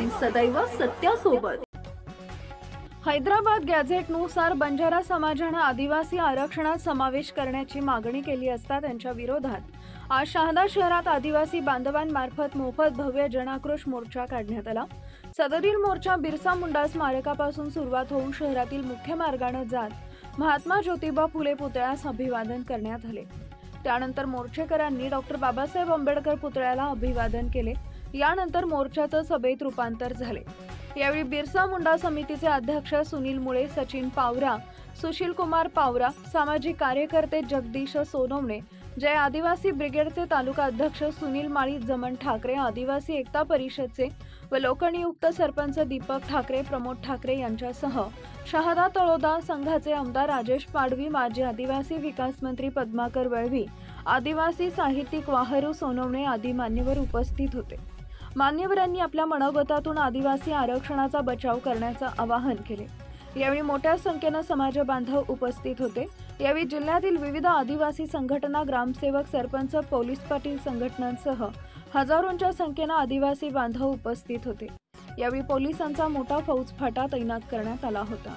आणि सदैव सत्यासोबत। हैदराबाद गॅझेटनुसार बंजारा समाजाने आदिवासी आरक्षणात समावेश करण्याची मागणी केली असता त्यांच्या विरोधात आज शहादा शहरात आदिवासी बांधवांमार्फत मोफत भव्य जनाक्रोश मोर्चा काढण्यात आला। सदरील मोर्चा बिरसा मुंडा स्मारकापासून सुरुवात होऊन शहरातील मुख्य मार्गाने जात महात्मा ज्योतिबा फुले पुतळ्यास अभिवादन करण्यात आले। त्यानंतर मोर्चेकरांनी डॉक्टर बाबासाहेब आंबेडकर पुतळ्याला अभिवादन केले। यानंतर मोर्चाचं सभेत रूपांतर झाले। यावेळी बिरसा मुंडा समितीचे अध्यक्ष सुनील मुळे, सचिन पावरा, सुशील कुमार पावरा, सामाजिक कार्यकर्ते जगदीश सोनवणे, जय आदिवासी ब्रिगेडचे तालुका अध्यक्ष सुनील माळी, जमन ठाकरे, आदिवासी एकता परिषदचे व लोकनियुक्त सरपंच दीपक ठाकरे, प्रमोद ठाकरे यांच्यासह शहादा तळोदा संघाचे आमदार राजेश पाडवी, माजी आदिवासी विकास मंत्री पद्माकर वळवी, आदिवासी साहित्यिक वाहरू सोनवणे आदी मान्यवर उपस्थित होते। मान्यवरांनी आपल्या मनोगतातून आदिवासी आरक्षणाचा बचाव करण्याचे आवाहन केले। यावेळी मोठ्या संख्येने समाज बांधव उपस्थित होते। यावेळी जिल्ह्यातील विविध आदिवासी संघटना, ग्रामसेवक, सरपंच, पोलीस पाटील संघटनांसह हजारोंच्या संख्येने आदिवासी बांधव उपस्थित होते। यावेळी पोलिसांचा मोठा फौजफाटा तैनात करण्यात आला होता।